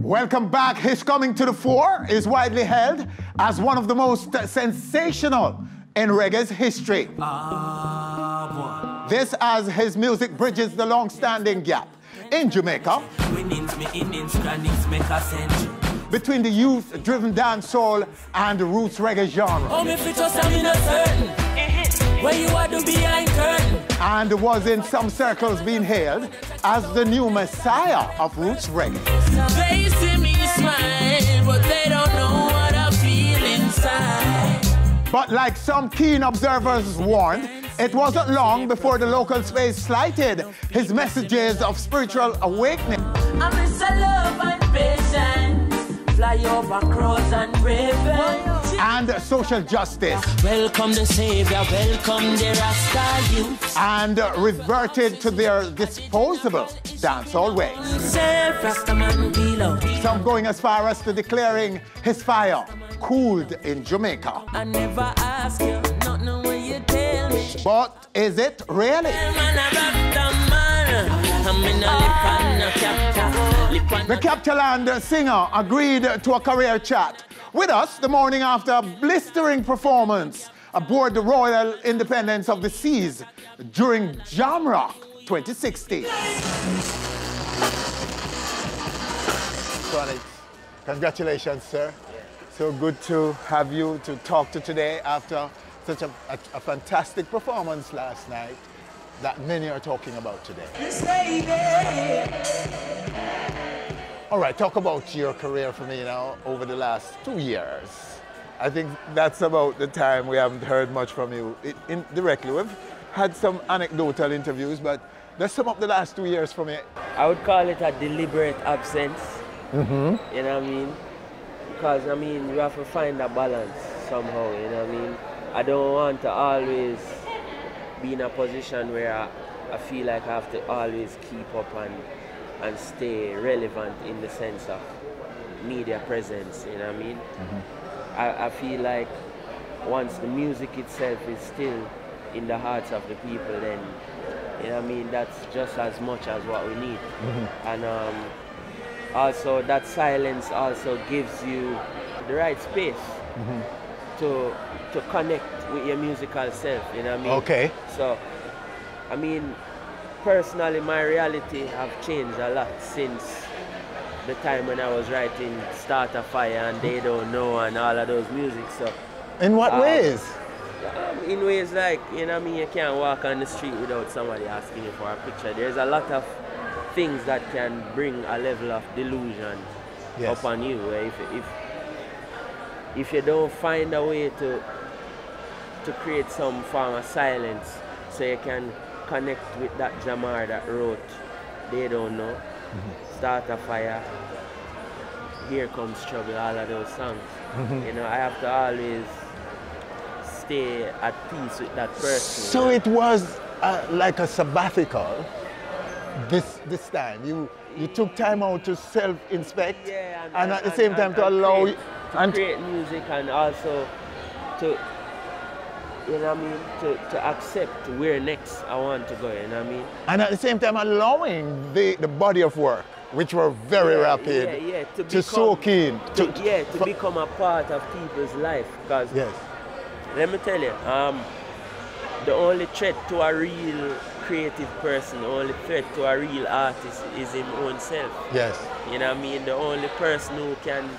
Welcome back. His coming to the fore is widely held as one of the most sensational in reggae's history. This as his music bridges the long-standing gap in Jamaica between the youth-driven dancehall and the roots reggae genre. And was in some circles being hailed as the new messiah of roots reggae. They see me smile, but they don't know what I feel inside. But like some keen observers warned, it wasn't long before the local space slighted his messages of spiritual awakening. I miss a love and patience, fly over crows and ravens, and social justice. Welcome the savior, welcome the Rasta youth. And reverted to their disposable dancehall ways. Some going as far as to declaring his fire cooled in Jamaica. I never ask you, not know what you tell me. But is it really? The Captaland singer agreed to a career chat with us the morning after a blistering performance aboard the Royal Independence of the Seas during Jamrock 2016. Chronixx, congratulations, sir. So good to have you to talk to today after such a fantastic performance last night that many are talking about today. All right, talk about your career for me now over the last 2 years. I think that's about the time we haven't heard much from you directly. We've had some anecdotal interviews, but let's sum up the last 2 years for me. I would call it a deliberate absence. You know what I mean? Because, I mean, you have to find a balance somehow, you know what I mean? I don't want to always be in a position where I feel like I have to always keep up and stay relevant in the sense of media presence, you know what I mean? I feel like once the music itself is still in the hearts of the people, then, you know what I mean, that's just as much as what we need. And also that silence also gives you the right space to connect with your musical self, you know what I mean? Okay. So, I mean, personally, my reality have changed a lot since the time when I was writing Start a Fire and They Don't Know and all of those music. So, in what ways? In ways like, you know what I mean, you can't walk on the street without somebody asking you for a picture. There's a lot of things that can bring a level of delusion upon you. Where if you don't find a way to create some form of silence so you can connect with that Jamar that wrote They Don't Know, Start a Fire, Here Comes Trouble, all of those songs. You know, I have to always stay at peace with that person. So it was like a sabbatical this time. You took time out to self-inspect, and at the same time to allow you to create music, and also to, you know what I mean, to accept where next I want to go, you know what I mean? And at the same time allowing the body of work, which were very rapid, to soak in. To become a part of people's life. Because let me tell you, the only threat to a real creative person, the only threat to a real artist is his own self. Yes. You know what I mean? The only person who can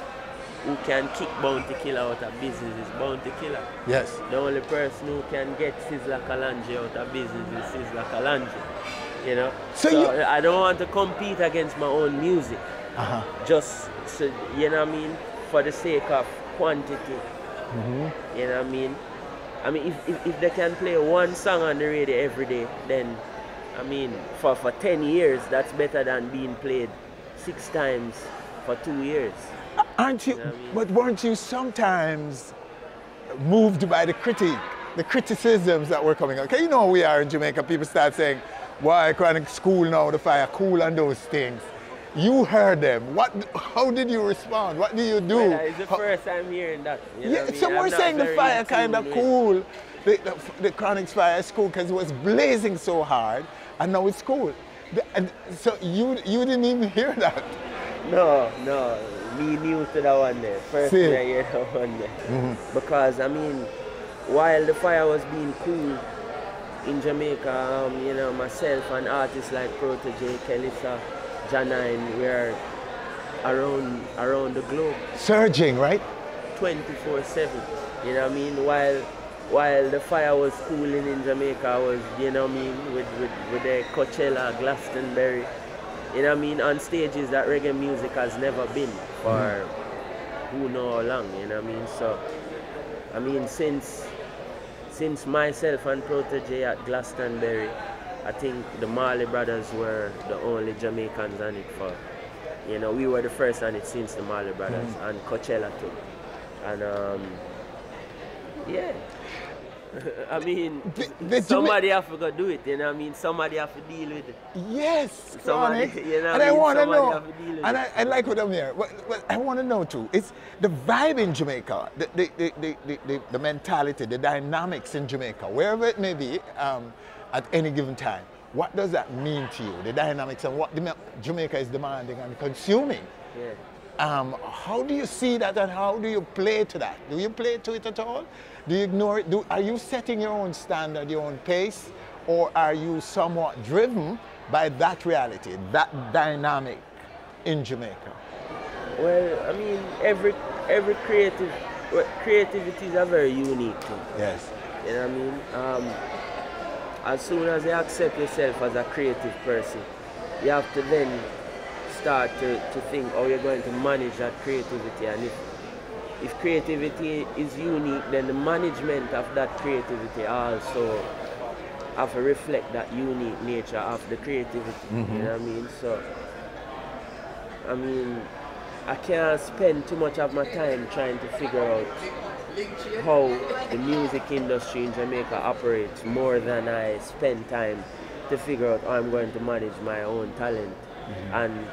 kick Bounty Killer out of business is Bounty Killer. Yes. The only person who can get Sizzla Kalonji out of business is Sizzla Kalonji. You know? So I don't want to compete against my own music. Just, so, you know what I mean? For the sake of quantity. You know what I mean? I mean, if they can play one song on the radio every day, then, I mean, for 10 years, that's better than being played 6 times for 2 years. Aren't you? But weren't you sometimes moved by the criticisms that were coming out? Okay, you know we are in Jamaica. People start saying, "Why Chronixx cool now? The fire cool and those things." You heard them. How did you respond? What do you do? Well, it's the first time hearing that. You know some were saying the fire kind of cool. The Chronixx fire is cool because it was blazing so hard, and now it's cool. And so you didn't even hear that? No, me new to that one there. First See. time I hear that one there. Because I mean, while the fire was being cool in Jamaica, you know, myself and artists like Protege, Kelissa, Janine, we are around the globe. Surging, right? 24/7. You know what I mean? While the fire was cooling in Jamaica, I was, you know what I mean, with the Coachella, Glastonbury, you know what I mean, on stages that reggae music has never been for who know how long, you know what I mean? So, I mean, since myself and Protege at Glastonbury, I think the Marley Brothers were the only Jamaicans on it for, you know, we were the first on it since the Marley Brothers, and Coachella too. And yeah. I mean, somebody have to go do it, you know what I mean? Somebody have to deal with it. Yes, somebody, you know and I want to know, have to deal with and it. I like what I'm hearing. But I want to know too, it's the vibe in Jamaica, the mentality, the dynamics in Jamaica, wherever it may be, at any given time. What does that mean to you, the dynamics and what Jamaica is demanding and consuming? Yeah. How do you see that and how do you play to that? Do you play to it at all? Do you ignore it? Are you setting your own standard, your own pace, or are you somewhat driven by that reality, that dynamic in Jamaica? Well, I mean, every creativity is a very unique thing. Yes. You know what I mean? As soon as you accept yourself as a creative person, you have to then start to think how you're going to manage that creativity. And if creativity is unique, then the management of that creativity also have to reflect that unique nature of the creativity. You know what I mean? So, I mean, I can't spend too much of my time trying to figure out how the music industry in Jamaica operates more than I spend time to figure out how I'm going to manage my own talent and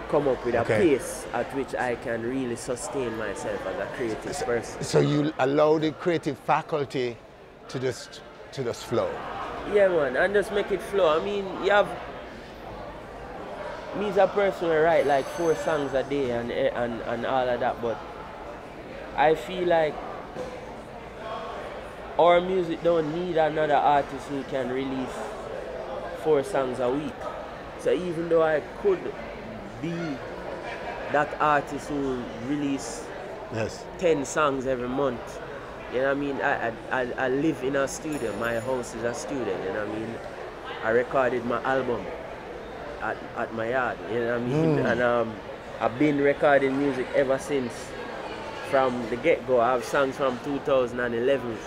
come up with a pace at which I can really sustain myself as a creative person. So you allow the creative faculty to just flow? Yeah, man, and just make it flow. I mean, you have me as a person who write like 4 songs a day and all of that, but I feel like our music don't need another artist who can release 4 songs a week. So even though I could be that artist who release 10 songs every month, you know what I mean? I live in a studio. My house is a studio, you know what I mean? I recorded my album at my yard, you know what I mean? And I've been recording music ever since, from the get-go. I have songs from 2011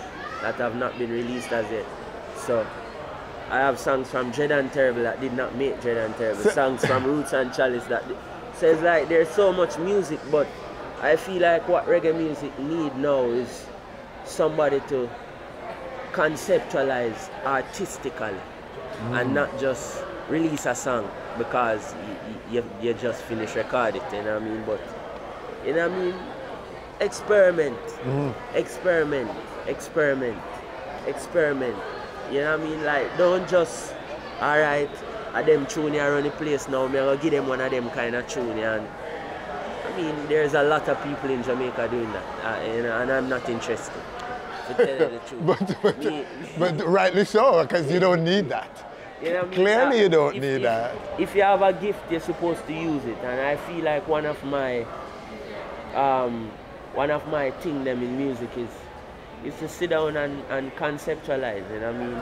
that have not been released as yet. So I have songs from Dread and Terrible that did not make Dread and Terrible. Songs from Roots and Chalice that... So it's like there's so much music, but I feel like what reggae music need now is somebody to conceptualize artistically and not just release a song because you just finished recording it, you know what I mean? But, you know what I mean? Experiment, experiment. You know what I mean? Like, don't just, alright, them tune here on the place now, I'm going to give them one of them kind of tune. And I mean, there's a lot of people in Jamaica doing that, you know, and I'm not interested, to tell you the truth. but rightly so, because you don't need that. You know what I mean? Clearly you don't need that. If you have a gift, you're supposed to use it. And I feel like one of my thing them in music is to sit down and conceptualize, you know what I mean?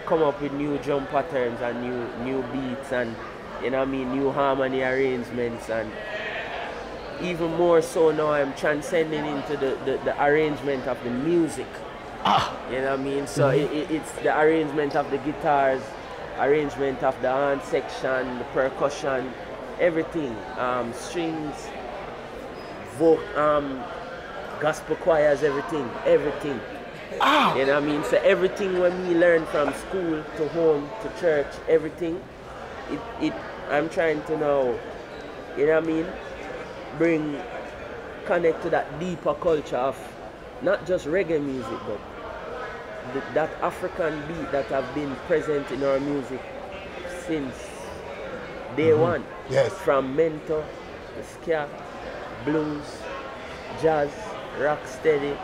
Come up with new drum patterns and new beats and, you know what I mean, new harmony arrangements. And even more so now I'm transcending into the arrangement of the music. You know what I mean? So it's the arrangement of the guitars, arrangement of the horn section, the percussion, everything. Strings, gospel choirs, everything. You know what I mean? So everything when we learn from school to home to church, everything, I'm trying to now, you know what I mean, connect to that deeper culture of not just reggae music, but that African beat that have been present in our music since day one. Yes. From mento, ska, blues, jazz, rock steady.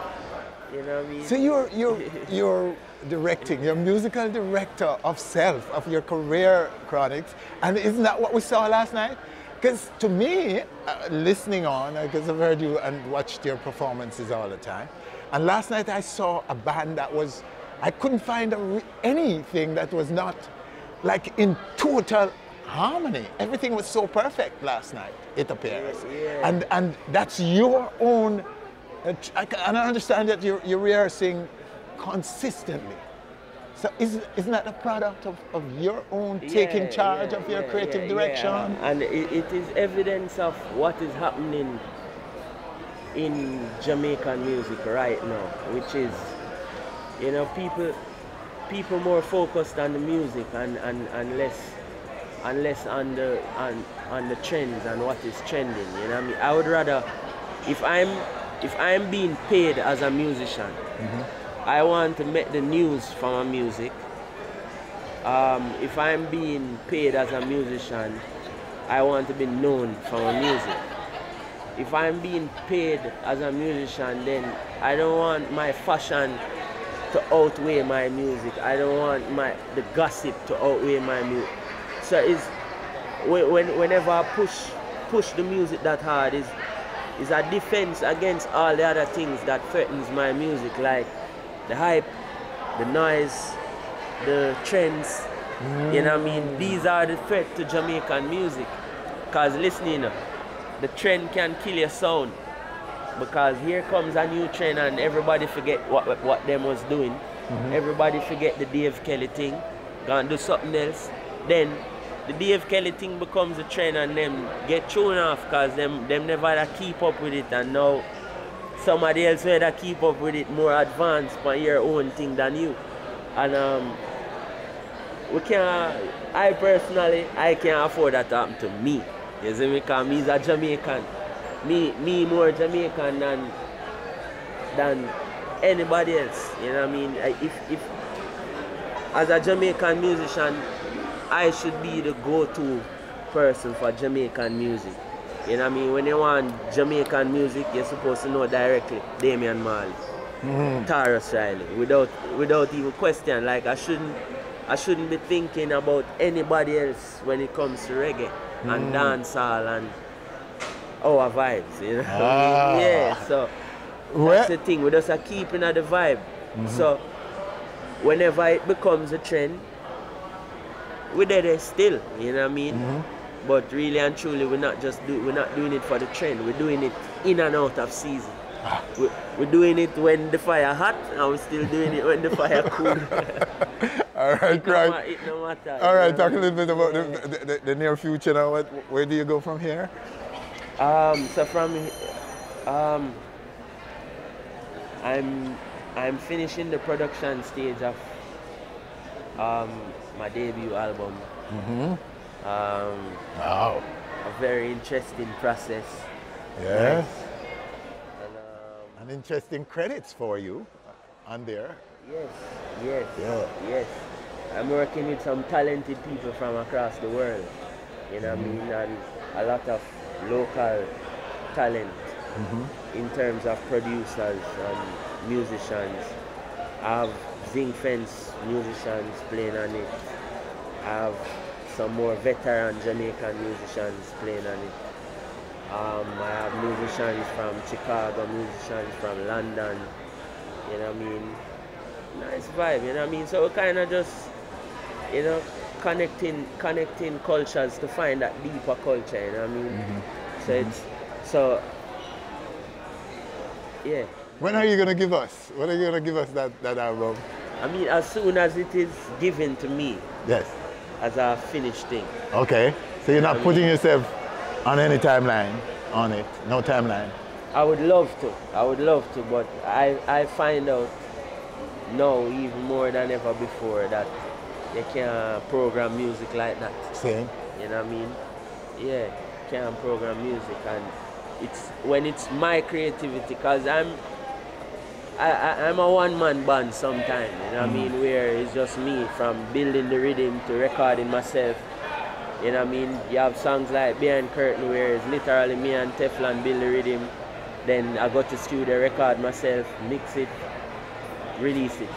You know what I mean? So you're directing, you're musical director of self, of your career, Chronixx, and isn't that what we saw last night? Because to me, listening on, because I've heard you and watched your performances all the time, and last night I saw a band that was, I couldn't find anything that was not like in total harmony. Everything was so perfect last night, it appears. Yeah. And that's your own, and I understand that you're rehearsing consistently. So isn't that a product of your own taking charge of your creative direction? Yeah. And it is evidence of what is happening in Jamaican music right now, which is, you know, people more focused on the music and less on the trends and what is trending. You know what I mean? I would rather, if I'm being paid as a musician, I want to make the news for my music. If I'm being paid as a musician, I want to be known for my music. If I'm being paid as a musician, then I don't want my fashion to outweigh my music. I don't want the gossip to outweigh my music. So whenever I push the music that hard, is a defense against all the other things that threatens my music, like the hype, the noise, the trends. You know what I mean? These are the threat to Jamaican music. Because listening, the trend can kill your sound. Because here comes a new trend and everybody forget what them was doing. Everybody forget the Dave Kelly thing, gonna do something else. Then the Dave Kelly thing becomes a trend and them get thrown off because them never keep up with it, and now somebody else rather keep up with it more advanced by your own thing than you. And we can't, I personally can't afford that to happen to me. You see me, because me's a Jamaican. Me more Jamaican than anybody else. You know what I mean? If as a Jamaican musician, I should be the go-to person for Jamaican music. You know what I mean? When you want Jamaican music, you're supposed to know directly Damian Marley, Tarrus Riley, without even question. Like I shouldn't be thinking about anybody else when it comes to reggae and dancehall and our vibes. You know what I mean? Yeah. So that's the thing. We just are keeping at the vibe. So whenever it becomes a trend, we're there still, you know what I mean? But really and truly, we're not doing it for the trend. We're doing it in and out of season. We're doing it when the fire hot, and we're still doing it when the fire cool. All right, right. It no matter. All right, talk a little bit about the near future now. Where do you go from here? So from I'm finishing the production stage of my debut album. Wow. A very interesting process. Yes. Nice. And interesting credits for you on there. Yes. I'm working with some talented people from across the world. You know what I mean? And a lot of local talent in terms of producers and musicians. I have zinc fence musicians playing on it. I have some more veteran Jamaican musicians playing on it. I have musicians from Chicago, musicians from London, you know what I mean? Nice vibe, you know what I mean? So we're kind of just, you know, connecting cultures to find that deeper culture, you know what I mean? So yeah. When are you going to give us? When are you going to give us that album? I mean, as soon as it is given to me. Yes. As a finished thing. Okay. So you're not putting yourself on any timeline on it? No timeline? I would love to, but I find out now even more than ever before that you can't program music like that. Same. You know what I mean? Yeah, can't program music, and when it's my creativity, because I'm a one-man band sometimes, you know what I mean, where it's just me, from building the rhythm to recording myself You know what I mean? You have songs like Behind Curtain where it's literally me and Teflon build the rhythm. Then I go to studio, record myself, mix it, release it.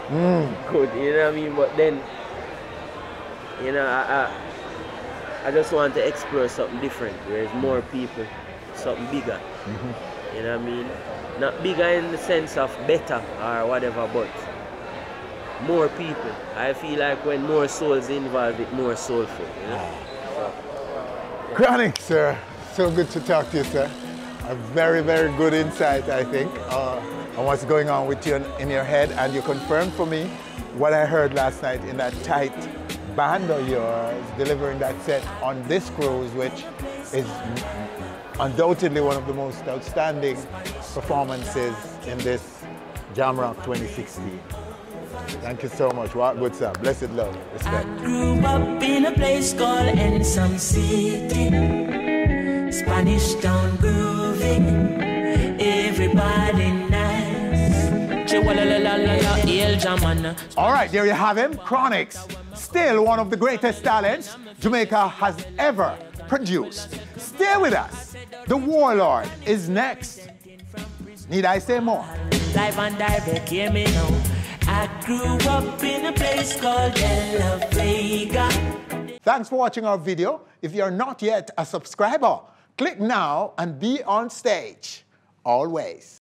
Good, you know what I mean? But then, you know, I just want to explore something different, where it's more people, something bigger. You know what I mean? Not bigger in the sense of better or whatever, but more people. I feel like when more souls involved, it's more soulful. You know? Chronixx, sir, so good to talk to you, sir. A very, very good insight, I think, on what's going on with you in your head. And you confirmed for me what I heard last night in that tight band of yours, delivering that set on this cruise, which is undoubtedly one of the most outstanding performances in this Jamrock 2016. Thank you so much. What good, sir. Blessed love. Respect. I grew up in a place called Ensom City, Spanish Town grooving, everybody nice. All right, there you have him, Chronixx. Still one of the greatest talents Jamaica has ever produced. Stay with us. The Warlord is next. Need I say more? Live and direct, hear me now. I grew up in a place called La Vega. Thanks for watching our video. If you're not yet a subscriber, click now and be on stage. Always.